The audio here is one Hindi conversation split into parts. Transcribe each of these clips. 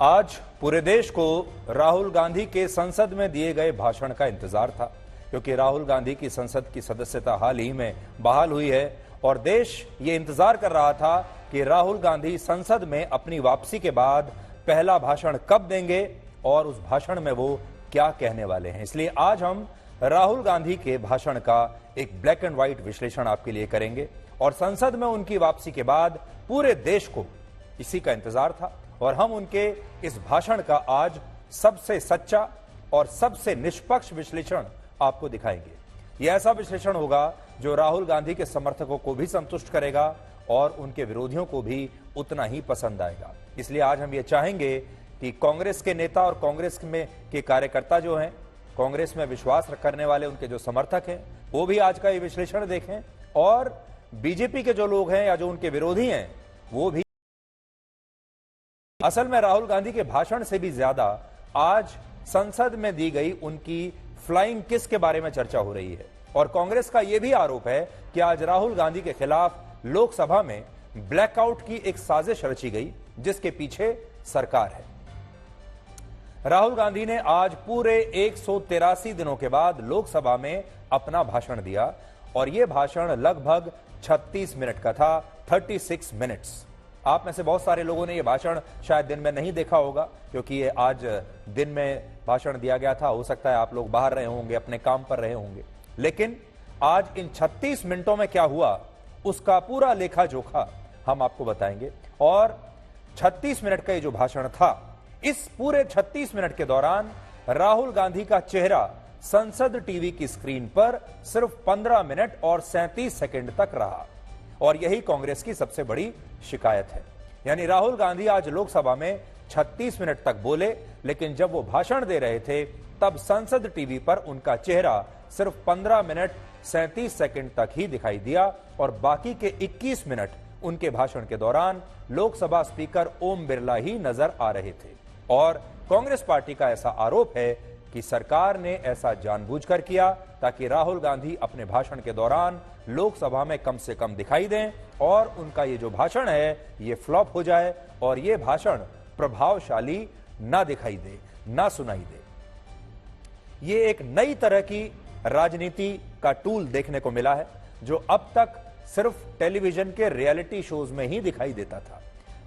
आज पूरे देश को राहुल गांधी के संसद में दिए गए भाषण का इंतजार था, क्योंकि राहुल गांधी की संसद की सदस्यता हाल ही में बहाल हुई है और देश ये इंतजार कर रहा था कि राहुल गांधी संसद में अपनी वापसी के बाद पहला भाषण कब देंगे और उस भाषण में वो क्या कहने वाले हैं। इसलिए आज हम राहुल गांधी के भाषण का एक ब्लैक एंड व्हाइट विश्लेषण आपके लिए करेंगे और संसद में उनकी वापसी के बाद पूरे देश को इसी का इंतजार था और हम उनके इस भाषण का आज सबसे सच्चा और सबसे निष्पक्ष विश्लेषण आपको दिखाएंगे। यह ऐसा विश्लेषण होगा जो राहुल गांधी के समर्थकों को भी संतुष्ट करेगा और उनके विरोधियों को भी उतना ही पसंद आएगा। इसलिए आज हम ये चाहेंगे कि कांग्रेस के नेता और कांग्रेस में के कार्यकर्ता जो हैं, कांग्रेस में विश्वास करने वाले उनके जो समर्थक हैं, वो भी आज का ये विश्लेषण देखें और बीजेपी के जो लोग हैं या जो उनके विरोधी हैं वो भी। असल में राहुल गांधी के भाषण से भी ज्यादा आज संसद में दी गई उनकी फ्लाइंग किस के बारे में चर्चा हो रही है और कांग्रेस का यह भी आरोप है कि आज राहुल गांधी के खिलाफ लोकसभा में ब्लैकआउट की एक साजिश रची गई जिसके पीछे सरकार है। राहुल गांधी ने आज पूरे 183 दिनों के बाद लोकसभा में अपना भाषण दिया और यह भाषण लगभग 36 मिनट का था, 36 मिनट्स। आप में से बहुत सारे लोगों ने यह भाषण शायद दिन में नहीं देखा होगा क्योंकि ये आज दिन में भाषण दिया गया था। हो सकता है आप लोग बाहर रहे होंगे, अपने काम पर रहे होंगे, लेकिन आज इन 36 मिनटों में क्या हुआ उसका पूरा लेखा जोखा हम आपको बताएंगे। और 36 मिनट का ये जो भाषण था, इस पूरे 36 मिनट के दौरान राहुल गांधी का चेहरा संसद टीवी की स्क्रीन पर सिर्फ 15 मिनट और 37 सेकंड तक रहा और यही कांग्रेस की सबसे बड़ी शिकायत है। यानी राहुल गांधी आज लोकसभा में 36 मिनट तक बोले, लेकिन जब वो भाषण दे रहे थे तब संसद टीवी पर उनका चेहरा सिर्फ 15 मिनट 37 सेकंड तक ही दिखाई दिया और बाकी के 21 मिनट उनके भाषण के दौरान लोकसभा स्पीकर ओम बिरला ही नजर आ रहे थे। और कांग्रेस पार्टी का ऐसा आरोप है कि सरकार ने ऐसा जानबूझकर किया ताकि राहुल गांधी अपने भाषण के दौरान लोकसभा में कम से कम दिखाई दें और उनका ये जो भाषण है ये फ्लॉप हो जाए और ये भाषण प्रभावशाली ना दिखाई दे, ना सुनाई दे। ये एक नई तरह की राजनीति का टूल देखने को मिला है जो अब तक सिर्फ टेलीविजन के रियलिटी शोज में ही दिखाई देता था।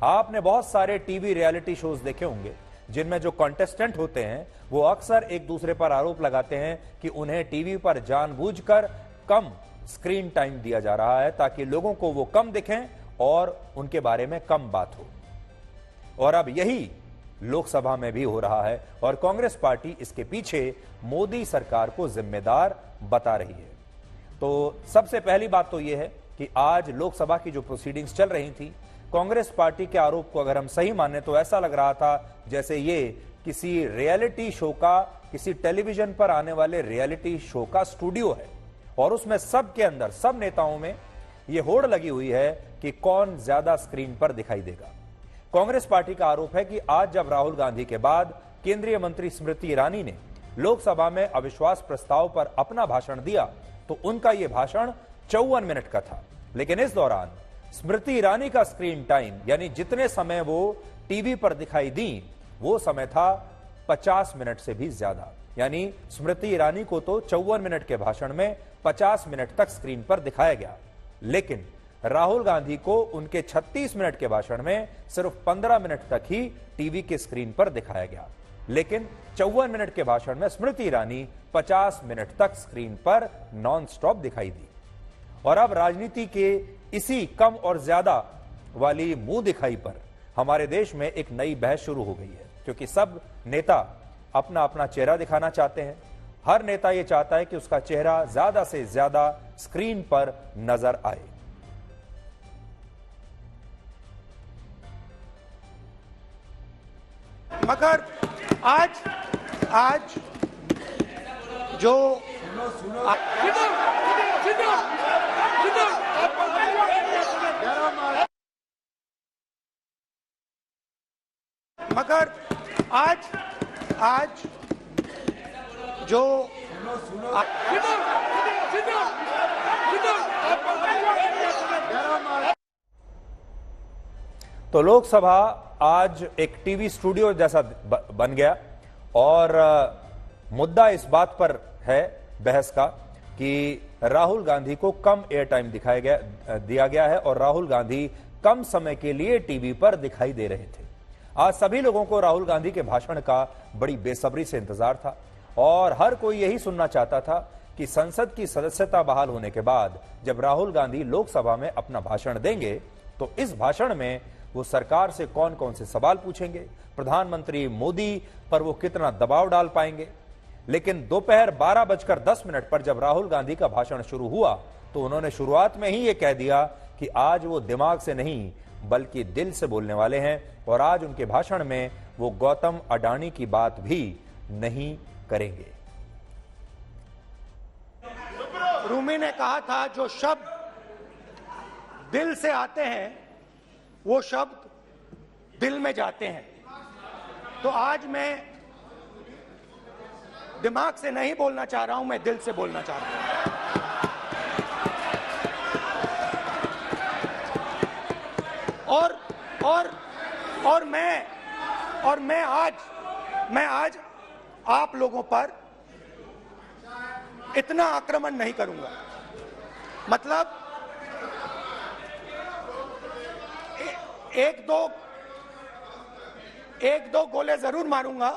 आपने बहुत सारे टीवी रियलिटी शोज देखे होंगे जिनमें जो कॉन्टेस्टेंट होते हैं वो अक्सर एक दूसरे पर आरोप लगाते हैं कि उन्हें टीवी पर जानबूझकर कम स्क्रीन टाइम दिया जा रहा है ताकि लोगों को वो कम दिखें और उनके बारे में कम बात हो। और अब यही लोकसभा में भी हो रहा है और कांग्रेस पार्टी इसके पीछे मोदी सरकार को जिम्मेदार बता रही है। तो सबसे पहली बात तो यह है कि आज लोकसभा की जो प्रोसीडिंग्स चल रही थी, कांग्रेस पार्टी के आरोप को अगर हम सही माने तो ऐसा लग रहा था जैसे ये किसी रियलिटी शो का, किसी टेलीविजन पर आने वाले रियलिटी शो का स्टूडियो है और उसमें सब के अंदर सब नेताओं में यह होड़ लगी हुई है कि कौन ज्यादा स्क्रीन पर दिखाई देगा। कांग्रेस पार्टी का आरोप है कि आज जब राहुल गांधी के बाद केंद्रीय मंत्री स्मृति ईरानी ने लोकसभा में अविश्वास प्रस्ताव पर अपना भाषण दिया तो उनका यह भाषण 54 मिनट का था, लेकिन इस दौरान स्मृति ईरानी का स्क्रीन टाइम यानी जितने समय वो टीवी पर दिखाई दी वो समय था 50 मिनट से भी ज्यादा। यानी स्मृति ईरानी को तो 54 मिनट के भाषण में 50 मिनट तक स्क्रीन पर दिखाया गया, लेकिन राहुल गांधी को उनके 36 मिनट के भाषण में सिर्फ 15 मिनट तक ही टीवी के स्क्रीन पर दिखाया गया, लेकिन 54 मिनट के भाषण में स्मृति ईरानी 50 मिनट तक स्क्रीन पर नॉन स्टॉप दिखाई दी। और अब राजनीति के इसी कम और ज्यादा वाली मुंह दिखाई पर हमारे देश में एक नई बहस शुरू हो गई है, क्योंकि सब नेता अपना अपना चेहरा दिखाना चाहते हैं। हर नेता यह चाहता है कि उसका चेहरा ज्यादा से ज्यादा स्क्रीन पर नजर आए। मगर आज जो मगर आज जो तो लोकसभा आज एक टीवी स्टूडियो जैसा बन गया और मुद्दा इस बात पर है बहस का कि राहुल गांधी को कम एयर टाइम दिया गया है और राहुल गांधी कम समय के लिए टीवी पर दिखाई दे रहे थे। आज सभी लोगों को राहुल गांधी के भाषण का बड़ी बेसब्री से इंतजार था और हर कोई यही सुनना चाहता था कि संसद की सदस्यता बहाल होने के बाद जब राहुल गांधी लोकसभा में अपना भाषण देंगे तो इस भाषण में वो सरकार से कौन कौन से सवाल पूछेंगे, प्रधानमंत्री मोदी पर वो कितना दबाव डाल पाएंगे। लेकिन दोपहर 12:10 पर जब राहुल गांधी का भाषण शुरू हुआ तो उन्होंने शुरुआत में ही ये कह दिया कि आज वो दिमाग से नहीं बल्कि दिल से बोलने वाले हैं और आज उनके भाषण में वो गौतम अडानी की बात भी नहीं करेंगे। रूमी ने कहा था जो शब्द दिल से आते हैं वो शब्द दिल में जाते हैं। तो आज मैं दिमाग से नहीं बोलना चाह रहा हूं, मैं दिल से बोलना चाह रहा हूं। और मैं आज आप लोगों पर इतना आक्रमण नहीं करूंगा। मतलब एक दो गोले जरूर मारूंगा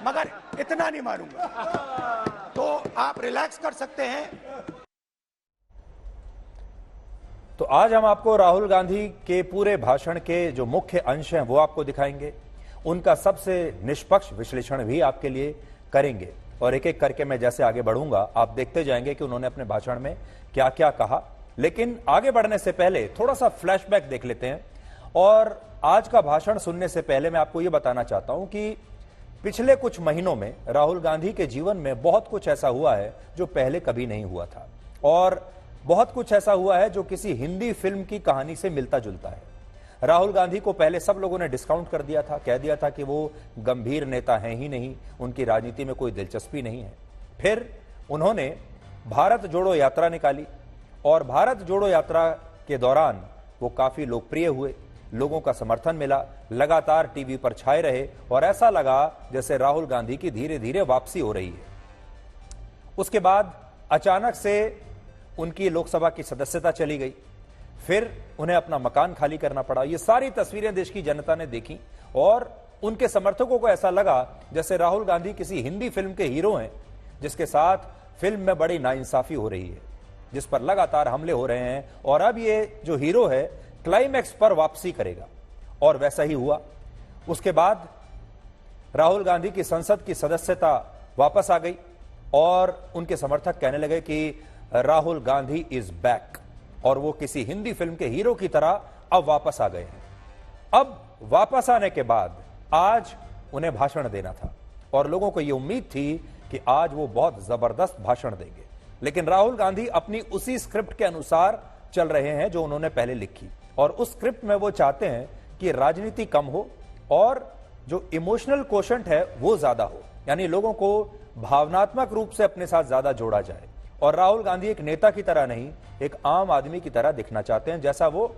मगर इतना नहीं मारूंगा। तो आप रिलैक्स कर सकते हैं। तो आज हम आपको राहुल गांधी के पूरे भाषण के जो मुख्य अंश हैं वो आपको दिखाएंगे, उनका सबसे निष्पक्ष विश्लेषण भी आपके लिए करेंगे और एक एक करके मैं जैसे आगे बढ़ूंगा आप देखते जाएंगे कि उन्होंने अपने भाषण में क्या क्या कहा। लेकिन आगे बढ़ने से पहले थोड़ा सा फ्लैशबैक देख लेते हैं और आज का भाषण सुनने से पहले मैं आपको यह बताना चाहता हूं कि पिछले कुछ महीनों में राहुल गांधी के जीवन में बहुत कुछ ऐसा हुआ है जो पहले कभी नहीं हुआ था और बहुत कुछ ऐसा हुआ है जो किसी हिंदी फिल्म की कहानी से मिलता जुलता है। राहुल गांधी को पहले सब लोगों ने डिस्काउंट कर दिया था, कह दिया था कि वो गंभीर नेता हैं ही नहीं, उनकी राजनीति में कोई दिलचस्पी नहीं है। फिर उन्होंने भारत जोड़ो यात्रा निकाली और भारत जोड़ो यात्रा के दौरान वो काफी लोकप्रिय हुए, लोगों का समर्थन मिला, लगातार टीवी पर छाए रहे और ऐसा लगा जैसे राहुल गांधी की धीरे धीरे वापसी हो रही है। उसके बाद अचानक से उनकी लोकसभा की सदस्यता चली गई, फिर उन्हें अपना मकान खाली करना पड़ा। ये सारी तस्वीरें देश की जनता ने देखी और उनके समर्थकों को ऐसा लगा जैसे राहुल गांधी किसी हिंदी फिल्म के हीरो हैं जिसके साथ फिल्म में बड़ी नाइंसाफी हो रही है, जिस पर लगातार हमले हो रहे हैं और अब ये जो हीरो है क्लाइमैक्स पर वापसी करेगा और वैसा ही हुआ। उसके बाद राहुल गांधी की संसद की सदस्यता वापस आ गई और उनके समर्थक कहने लगे कि राहुल गांधी इज बैक और वो किसी हिंदी फिल्म के हीरो की तरह अब वापस आ गए हैं। अब वापस आने के बाद आज उन्हें भाषण देना था और लोगों को यह उम्मीद थी कि आज वो बहुत जबरदस्त भाषण देंगे, लेकिन राहुल गांधी अपनी उसी स्क्रिप्ट के अनुसार चल रहे हैं जो उन्होंने पहले लिखी और उस स्क्रिप्ट में वो चाहते हैं कि राजनीति कम हो और जो इमोशनल कोशेंट है वो ज्यादा हो, यानी लोगों को भावनात्मक रूप से अपने साथ ज्यादा जोड़ा जाए। और राहुल गांधी एक नेता की तरह नहीं, एक आम आदमी की तरह दिखना चाहते हैं, जैसा वो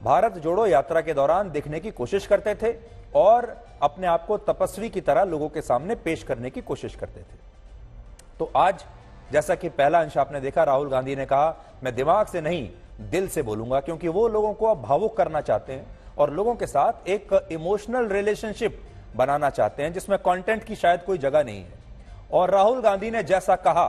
भारत जोड़ो यात्रा के दौरान दिखने की कोशिश करते थे और अपने आप को तपस्वी की तरह लोगों के सामने पेश करने की कोशिश करते थे। तो आज जैसा कि पहला अंश आपने देखा, राहुल गांधी ने कहा मैं दिमाग से नहीं दिल से बोलूंगा, क्योंकि वो लोगों को अब भावुक करना चाहते हैं और लोगों के साथ एक इमोशनल रिलेशनशिप बनाना चाहते हैं जिसमें कंटेंट की शायद कोई जगह नहीं है। और राहुल गांधी ने जैसा कहा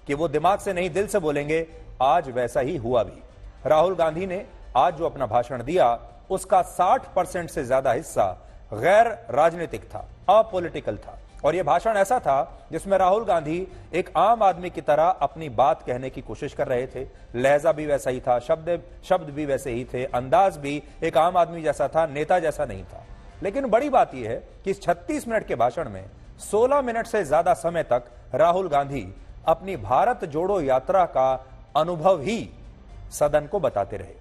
कि वो दिमाग से नहीं दिल से बोलेंगे, आज वैसा ही हुआ भी। राहुल गांधी ने आज जो अपना भाषण दिया उसका 60% से ज्यादा हिस्सा गैर राजनीतिक था, अपॉलिटिकल था और यह भाषण ऐसा था जिसमें राहुल गांधी एक आम आदमी की तरह अपनी बात कहने की कोशिश कर रहे थे। लहजा भी वैसा ही था, शब्द भी वैसे ही थे, अंदाज भी एक आम आदमी जैसा था, नेता जैसा नहीं था। लेकिन बड़ी बात यह है कि इस 36 मिनट के भाषण में 16 मिनट से ज्यादा समय तक राहुल गांधी अपनी भारत जोड़ो यात्रा का अनुभव ही सदन को बताते रहे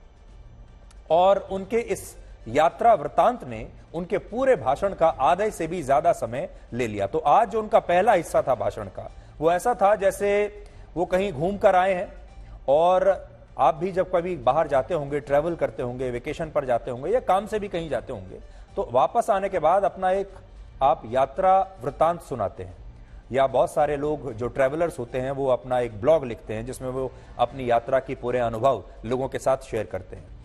और उनके इस यात्रा वृतांत ने उनके पूरे भाषण का आधे से भी ज्यादा समय ले लिया। तो आज जो उनका पहला हिस्सा था भाषण का, वो ऐसा था जैसे वो कहीं घूम कर आए हैं और आप भी जब कभी बाहर जाते होंगे, ट्रैवल करते होंगे, वेकेशन पर जाते होंगे या काम से भी कहीं जाते होंगे, तो वापस आने के बाद अपना एक आप यात्रा वृत्तांत सुनाते हैं, या बहुत सारे लोग जो ट्रैवलर्स होते हैं वो अपना एक ब्लॉग लिखते हैं जिसमें वो अपनी यात्रा की पूरे अनुभव लोगों के साथ शेयर करते हैं।